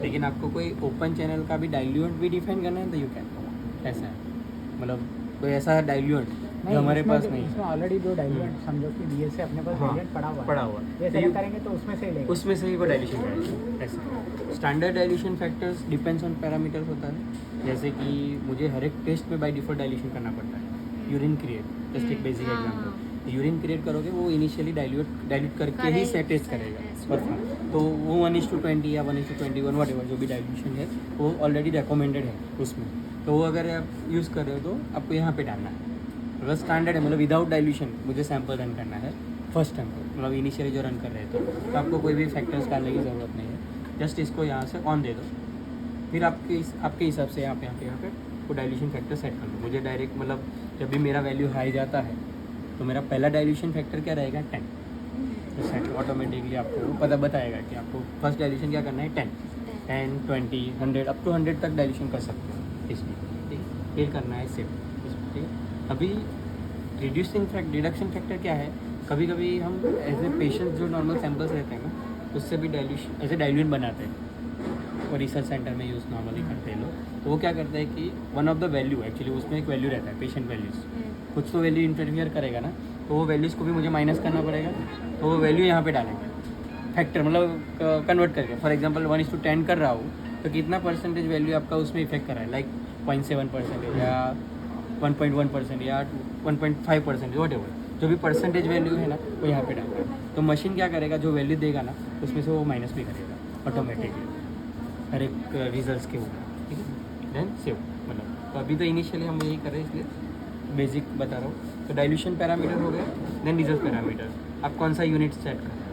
लेकिन आपको कोई ओपन चैनल का भी डाइल्यूएंट भी डिफाइन करना है तो यू कैन, ऐसा है। मतलब कोई ऐसा डाइल्यूएंट जो हमारे पास नहीं है। इसमें ऑलरेडी दो डाइल्यूएंट समझो कि बीएस से अपने पास हाँ, डाइल्यूएंट पड़ा हुआ है। पड़ा हुआ ये तो सेलेक्ट करेंगे तो उसमें से ही लेंगे। उसमें से ही वो डाइल्यूशन करेंगे ऐसे। Standard dilution factors depends on parameters होता है, जैसे कि मुझे हर एक टेस्ट में बाय डिफॉल्ट डाइल्यूशन करना पड़ता है। यूरिन क्रिएट, जस्ट एक बेसिक एग्जांपल, यूरिन क्रिएट करोगे वो इनिशियली डाइल्यूट करके ही से टेस्ट करेगा परफॉर्म, तो वो 1:20 या 1:21 वट जो भी डाइल्यूशन है वो ऑलरेडी रिकमेंडेड है उसमें। तो वो अगर आप यूज़ कर रहे हो तो आपको यहाँ पे डालना है। अगर स्टैंडर्ड है मतलब विदाउट डाइल्यूशन मुझे सैंपल रन करना है फर्स्ट सैंपल, मतलब इनिशियली जो रन कर रहे थे, तो आपको कोई भी फैक्टर्स डालने की ज़रूरत नहीं है। जस्ट इसको यहाँ से ऑन दे दो, फिर आपके हिसाब से यहाँ पे वो डाइल्यूशन फैक्टर सेट कर लो। मुझे डायरेक्ट मतलब जब भी मेरा वैल्यू हाई जाता है तो मेरा पहला डाइल्यूशन फैक्टर क्या रहेगा 10, तो सेट ऑटोमेटिकली आपको वो पता बताएगा कि आपको फर्स्ट डाइल्यूशन क्या करना है 10, 20, 100 अप टू 100 तक डाइल्यूशन कर सकते हो इसमें, ठीक है। फिर करना है सेव, ठीक है। अभी रिडक्शन फैक्टर क्या है, कभी कभी हम एज ए पेशेंट जो नॉर्मल सैंपल्स रहते हैं ना उससे भी डाइल्यूशन एज ए डाइल्यूट बनाते हैं, और रिसर्च सेंटर में यूज़ नॉर्मली करते हैं लोग। तो वो क्या करते हैं कि one of the value actually उसमें एक वैल्यू रहता है पेशेंट वैल्यूज़, कुछ तो वैल्यू इंटरफियर करेगा ना, तो वो वैल्यूज़ को भी मुझे माइनस करना पड़ेगा, तो वो वैल्यू यहाँ पे डालेंगे फैक्टर, मतलब कन्वर्ट करके। फॉर एग्जांपल 1:10 कर रहा हूँ तो कितना परसेंटेज वैल्यू आपका उसमें इफेक्ट कर रहा है, लाइक 0.7% या 1.1% या 1.5% वट एवर, जो भी परसेंटेज वैल्यू है ना वो यहाँ पे डालना है। तो मशीन क्या करेगा, जो वैल्यू देगा ना उसमें से वो माइनस भी करेगा ऑटोमेटिकली हर एक रिजल्ट्स के ऊपर, ठीक है। देन सेव, मतलब तो अभी तो इनिशियली हम यही कर रहे हैं इसलिए बेसिक बता रहा हूँ। तो डाइल्यूशन पैरामीटर हो गया, देन रिजल्ट पैरामीटर, आप कौन सा यूनिट सेट कर रहे हैं,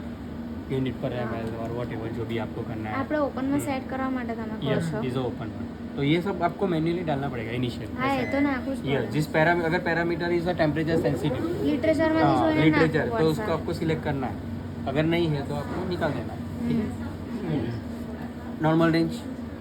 यूनिट पर ml और वॉट एवर जो भी आपको करना है। આપણે ઓપનમાં સેટ કરવા માટે તમે કહો છો? इज ओपन वन, तो ये सब आपको मैन्युअली डालना पड़ेगा इनिशियल। હા એ તો નાખવું જ ये પડે। जिस अगर parameter is a temperature sensitive, લિટરેચરમાંથી જોઈને लिटरेचर, નાખવું तो પડશે। उसको आपको सिलेक्ट करना है, अगर नहीं है तो आपको निकाल देना है, ठीक है। नॉर्मल रेंज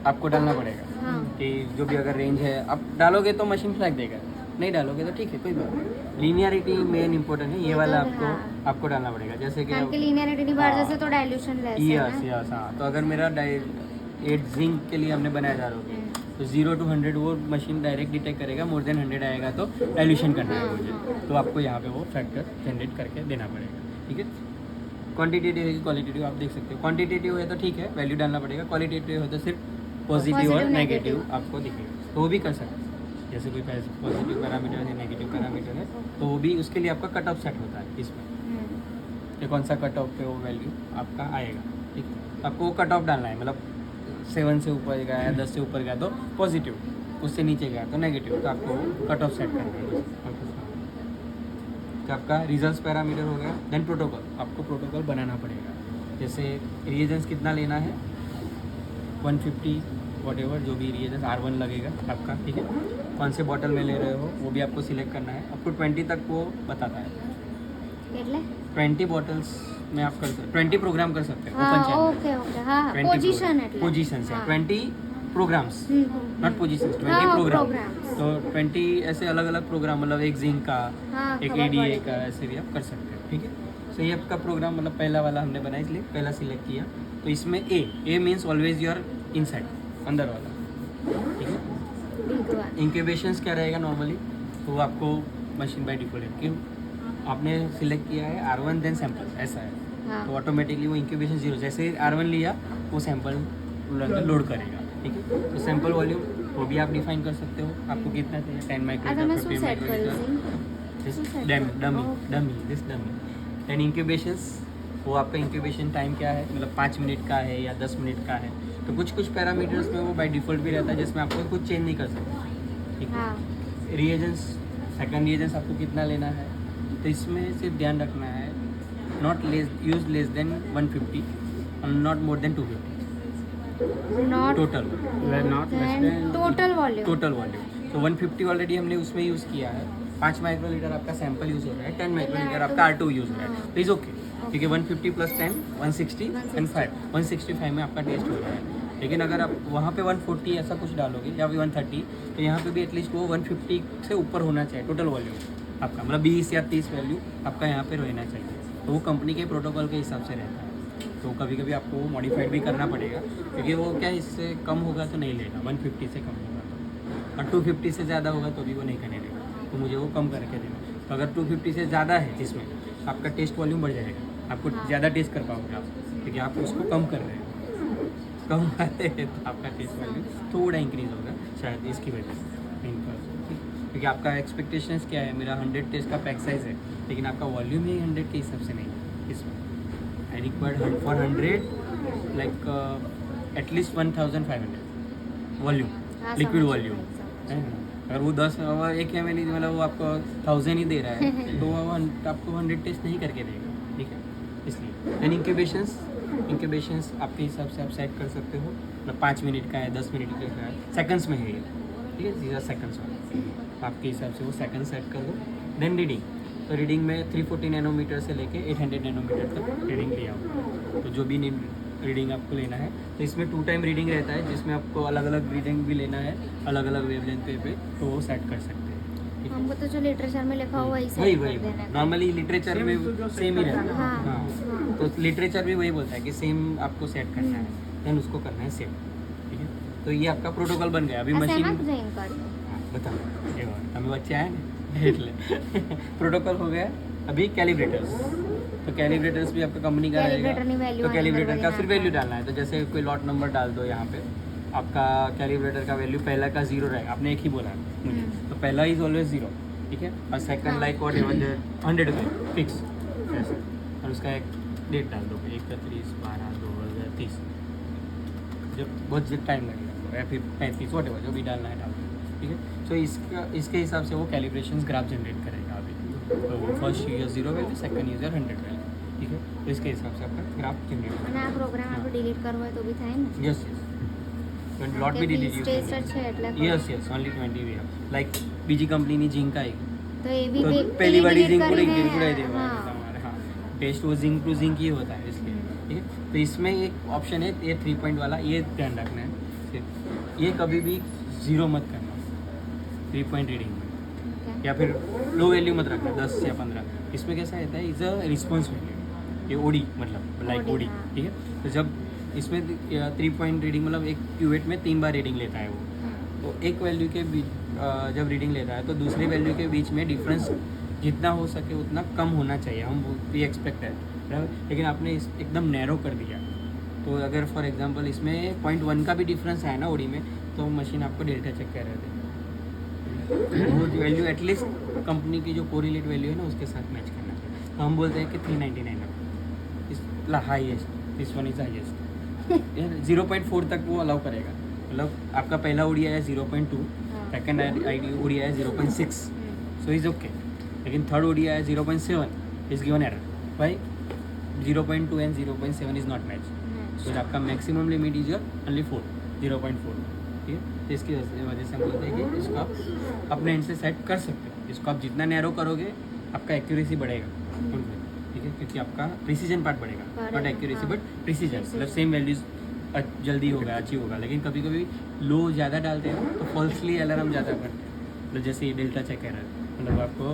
आपको डालना पड़ेगा हाँ। कि जो भी अगर रेंज है आप डालोगे तो मशीन फ्लैग देगा, नहीं डालोगे तो ठीक है कोई बात नहीं। लीनियरिटी मेन इंपॉर्टेंट है, ये ये वाला तो आपको हाँ। आपको डालना पड़ेगा, जैसे कि કારણ કે linearity ની બહાર हाँ। જશે તો dilution લેશે यस ને। यस, हाँ। तो अगर मेरा 8 जिंक के लिए हमने बनाया जा रहा है तो 0 to 100 वो मशीन डायरेक्ट डिटेक्ट करेगा, मोर देन 100 आएगा तो डाइल्यूशन करना है मुझे, तो आपको यहाँ पे वो फैक्टर जनरेट करके देना पड़ेगा, ठीक है। क्वांटिटेटिव है कि क्वालिटेटिव, आप देख सकते हो। क्वांटिटेटिव है तो ठीक है वैल्यू डालना पड़ेगा, क्वालिटेटिव है तो सिर्फ पॉजिटिव और Positive, नेगेटिव negative। आपको दिखेगा, तो वो भी कर सकते हैं। जैसे कोई पॉजिटिव पैरामीटर है, नेगेटिव पैरामीटर है, तो वो भी उसके लिए आपका कट ऑफ सेट होता है इसमें, कि कौन सा कट ऑफ पे वो वैल्यू आपका आएगा, ठीक है। तो आपको वो कट ऑफ डालना है, मतलब 7 से ऊपर गया या 10 से ऊपर गया तो पॉजिटिव, उससे नीचे गया तो नेगेटिव, तो आपको कट ऑफ सेट करना है। तो आपका रिजल्ट्स पैरामीटर हो गया, देन प्रोटोकॉल, आपको प्रोटोकॉल बनाना पड़ेगा। जैसे रिएजेंट्स कितना लेना है, 150 वॉट एवर जो भी रिएजेंट्स R1 लगेगा आपका, ठीक है। कौन से बॉटल में ले रहे हो वो भी आपको सिलेक्ट करना है, अप टू 20 तक वो बताता है। એટલે 20 बॉटल्स में आप कर सकते, 20 प्रोग्राम कर सकते हैं ओपन હા चैनल। ઓકે ઓકે હા પોઝિશન એટલે पोजीशन से हाँ। 20 प्रोग्राम्स, नॉट पोजीशन, 20 हाँ, प्रोग्राम। programs। तो 20 ऐसे अलग अलग प्रोग्राम, मतलब एक जिंक का, हाँ, एक खबर ADA पड़ी। का, ऐसे भी आप कर सकते हो, ठीक है। सो ये आपका प्रोग्राम मतलब पहला वाला हमने बनाया इसलिए पहला सिलेक्ट किया। तो इसमें ए मीन्स ऑलवेज यूर इनसाइड, अंदर वाला, ठीक है। बिल्कुल इंक्यूबेशंस क्या रहेगा नॉर्मली, तो वो आपको मशीन बाय डिफॉल्ट, क्यों आपने सिलेक्ट किया है R1 देन सैंपल, ऐसा है, हाँ तो ऑटोमेटिकली वो इंक्यूबेशन 0, जैसे R1 लिया वो सैंपल लोड करेगा, ठीक है। तो सैंपल वॉल्यूम वो भी आप डिफाइन कर सकते हो, आपको कितना चाहिए, 10 આ माइक्रोलीटर, તમે 50 શું સેટ કર્યું माइक्रोलीटर, શું set કર્યું? This dummy. देन इंक्यूबेशंस, वो आपका इंक्यूबेशन टाइम क्या है, मतलब 5 मिनट का है या 10 मिनट का है। तो कुछ पैरामीटर्स में वो बाय डिफॉल्ट भी रहता है जिसमें आपको कुछ चेंज नहीं कर सकते, ठीक है। हाँ रिएजेंट्स, सेकंड रिएजेंट्स आपको कितना लेना है, तो इसमें सिर्फ ध्यान रखना है नॉट यूज लेस देन 150 और not more than 250 not total, not total volume total volume. तो 150 ऑलरेडी हमने उसमें यूज़ किया है, 5 माइक्रोलीटर आपका सैंपल यूज़ हो रहा है, 10 माइक्रोलीटर आपका R2 यूज़ हो रहा है, तो इज़ ओके, ठीक है। 150 + 10 160 एंड 165 में आपका टेस्ट हो रहा है। लेकिन अगर आप वहाँ पे 140 ऐसा कुछ डालोगे या फिर 130, तो यहाँ पे भी एटलीस्ट वो 150 से ऊपर होना चाहिए टोटल वॉल्यूम आपका, मतलब 20 या 30 वैल्यू आपका यहाँ पे रहना चाहिए, तो वो कंपनी के प्रोटोकॉल के हिसाब से रहता है। तो कभी कभी आपको मॉडिफाइड भी करना पड़ेगा, क्योंकि वो क्या इससे कम होगा तो नहीं लेगा, 150 से कम होगा तो, और 250 से ज़्यादा होगा तो भी वो नहीं करने देगा, तो मुझे वो कम करके देगा। तो अगर 250 से ज़्यादा है इसमें, आपका टेस्ट वॉल्यूम बढ़ जाएगा, आपको ज़्यादा टेस्ट कर पाओगे आप, क्योंकि आप उसको कम कर रहे हैं, कम करते हैं तो आपका टेस्ट वॉल्यूम थोड़ा इंक्रीज़ होगा शायद इसकी वजह से, क्योंकि आपका एक्सपेक्टेशंस क्या है, मेरा 100 टेस्ट का पैक साइज़ है, लेकिन आपका वॉल्यूम ही 100 के हिसाब से नहीं है इसमें। I required for 100 like at least 1500 volume, liquid volume है ना। अगर वो 10 1 ml मतलब वो आपको 1000 ही दे रहा है तो वो आपको 100 टेस्ट नहीं करके देगा, ठीक है, इसलिए। एंड इंक्यूबेशंस आपके हिसाब से आप सेट कर सकते हो, मतलब 5 मिनट का है, 10 मिनट का है, सेकंड्स में है ये, ठीक है, जीरो सेकंड्स में आपके हिसाब से वो सेकंड सेट कर दो। देन रीडिंग, तो रीडिंग में 340 नैनोमीटर से लेके 800 नैनोमीटर तक रीडिंग लिया हुआ, तो जो भी रीडिंग आपको लेना है, तो इसमें 2 टाइम रीडिंग रहता है, जिसमें आपको अलग अलग रीडिंग भी लेना है, अलग अलग वेवलेंथ पे तो वो सेट कर सकते हैं। हमको तो जो लिटरेचर में लिखा हुआ वही वही नॉर्मली लिटरेचर में सेम ही रहता है, हाँ, तो लिटरेचर भी वही बोलता है कि सेम आपको सेट करना है, देन उसको करना है सेम, ठीक है। तो ये आपका प्रोटोकॉल बन गया। अभी मशीन बताओ, ये हमें बच्चे आए ना એટલે प्रोटोकॉल हो गया। अभी कैलिब्रेटर्स, तो कैलिब्रेटर्स भी आपका कंपनी का रहेगा, तो कैलिब्रेटर का फिर वैल्यू डालना है, तो जैसे कोई लॉट नंबर डाल दो यहाँ पे, आपका कैलिब्रेटर का वैल्यू पहला का 0 रहेगा, आपने एक ही बोला मुझे, तो पहला इज ऑलवेज 0, ठीक है, और सेकंड लाइक वॉट 100 फिक्स ऐसे, और उसका एक डेट डाल दो 31/12/2030, जब बहुत टाइम लगेगा, या फिर 35 वॉट जो भी डालना है डाल दो, ठीक है। तो इसके हिसाब से वो कैलिब्रेशन ग्राफ जनरेट करेगा अभी, तो वो first user 0 value, second user 100 value, ठीक है, तो इसके हिसाब से आपका ग्राफ जनरेट અને આ પ્રોગ્રામ આપણે ડિલીટ કરવો હોય તો બી થાય ને? यस लॉट भी डिलीट ટેસ્ટર છે એટલે yes only 20 we have like BG company zinc आई, તો એ બી तो पहली वाली जिंक पूरी કરીને, पूरा ही हाँ। हमारे, हाँ, टेस्ट वो जिंक टू जिंक ही होता है इसलिए, ठीक है। तो इसमें एक ऑप्शन है ये 3 पॉइंट वाला, ये ध्यान रखना है सिर्फ, ये कभी भी 0 मत करना 3 पॉइंट रीडिंग में, या फिर लो वैल्यू मत रखना 10 या 15। इसमें कैसा रहता है, इज अ रिस्पॉन्स वैल्यू, ये ओडी मतलब लाइक ओडी, ठीक है। तो जब इसमें 3 पॉइंट रीडिंग मतलब एक क्यूवेट में 3 बार रीडिंग लेता है वो, तो एक वैल्यू के बीच जब रीडिंग लेता है तो दूसरी वैल्यू के बीच में डिफरेंस जितना हो सके उतना कम होना चाहिए, हम भी एक्सपेक्ट है, लेकिन आपने एकदम नैरो कर दिया। तो अगर फॉर एग्जांपल इसमें 0.1 का भी डिफरेंस है ना ओडी में, तो मशीन आपको डेल्टा चेक कर रहे थे, वो वैल्यू एटलीस्ट कंपनी की जो कोरिलेट वैल्यू है ना उसके साथ मैच करना चाहिए। तो हम बोलते हैं कि 399 इस highest, this one is highest 0.4 तक वो अलाउ करेगा, मतलब आपका पहला ओडी आया 0.2, सेकेंड ओडी आया 0.6, सो इज़ ओके, लेकिन थर्ड ओडी आया 0.7 इज गिवन एरर, भाई 0.2 एंड 0.7 इज नॉट मैच, सो आपका मैक्सिमम लिमिट इज ओनली 0.4, ठीक है। तो इसकी वजह से हम बोलते हैं कि इसको आप अपने एंड से सेट कर सकते हो, इसको आप जितना नैरो करोगे आपका एक्यूरेसी बढ़ेगा उनमें, ठीक है, क्योंकि आपका प्रिसीजन पार्ट बढ़ेगा, नॉट एक्यूरेसी बट प्रिसीजन, मतलब सेम वैल्यूज जल्दी होगा, अच्छी होगा। लेकिन कभी कभी लो ज़्यादा डालते हैं तो फॉल्सली अलार्म ज़्यादा करते हैं, मतलब जैसे ये डेल्टा चेक कर रहा है, मतलब आपको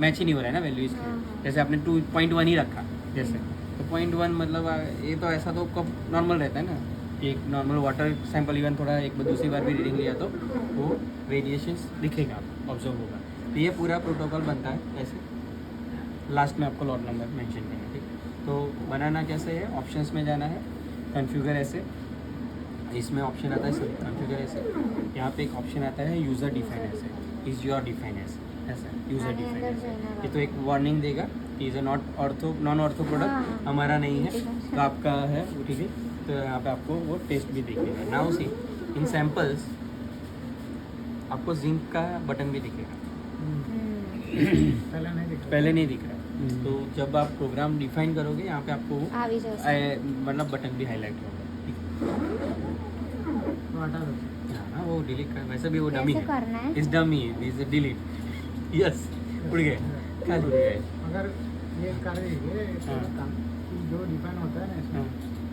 मैच ही नहीं हो रहा है ना वैल्यू इसकी, जैसे आपने 2.1 ही रखा जैसे, तो 0.1 मतलब ये तो ऐसा तो कब नॉर्मल रहता है ना, एक नॉर्मल वाटर सैंपल इवन थोड़ा एक दूसरी बार भी रीडिंग लिया तो वो वेरिएशंस दिखेगा, ऑब्जर्व होगा। तो ये पूरा प्रोटोकॉल बनता है ऐसे, लास्ट में आपको लॉट नंबर मेंशन करना है, ठीक। तो बनाना कैसे है, ऑप्शंस में जाना है, कॉन्फ़िगर ऐसे, इसमें ऑप्शन आता है सब कॉन्फ़िगर ऐसे, यहाँ पे एक ऑप्शन आता है यूज़र डिफाइन ऐसे, इज़ योर डिफाइन ऐसा यूज़र डिफाइन ऐसे, ये तो एक वार्निंग देगा कि is a non ortho product हमारा नहीं है, तो आपका है वो, ठीक है। तो यहाँ पे आपको वो टेस्ट भी दिखेगा। नाउ सी इन सैम्पल्स आपको जिंक का बटन भी दिखेगा, पहले नहीं दिख रहा, तो जब आप प्रोग्राम डिफाइन करोगे यहाँ पे आपको मतलब बटन भी हाईलाइट होगा, हाँ वो डिलीट कर, वैसे भी वो डमी है, इस डमी है, इज डिलीट, यस उड़ गए, खाली उड़ गए। अगर ये करेंगे जो डिफाइन होता है ना इसमें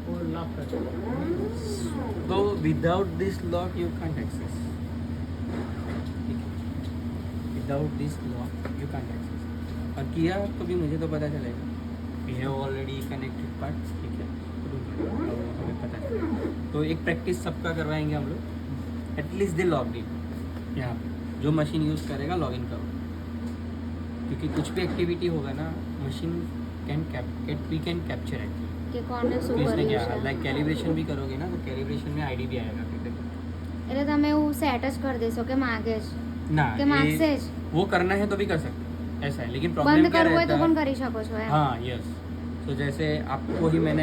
वो लॉक कर, तो without this lock you can't access, without this lock you can't access, और किया तो भी मुझे तो पता चलेगा we have already connected part, ठीक है। तो हमें पता है। तो एक प्रैक्टिस सबका करवाएंगे हम लोग, एटलीस्ट दे लॉग इन यहाँ पे, जो मशीन यूज़ करेगा लॉग इन करो, क्योंकि कुछ भी एक्टिविटी होगा ना machine we can capture actually. કે કોને तो શું इसने क्या કર્યું છે लाइक कैलिब्रेशन भी करोगे ना, तो कैलिब्रेशन में आईडी भी आएगा फिर देखो। એટલે તમે એવું સેટ જ કરી દેશો કે માગે જ ना કે માગશે જ वो करना है तो भी कर सकते हैं, ऐसा है। लेकिन प्रॉब्लम બંધ क्या કરવું હોય रहता તો है, પણ કરી શકો છો એમ हाँ यस, तो जैसे आपको ही मैंने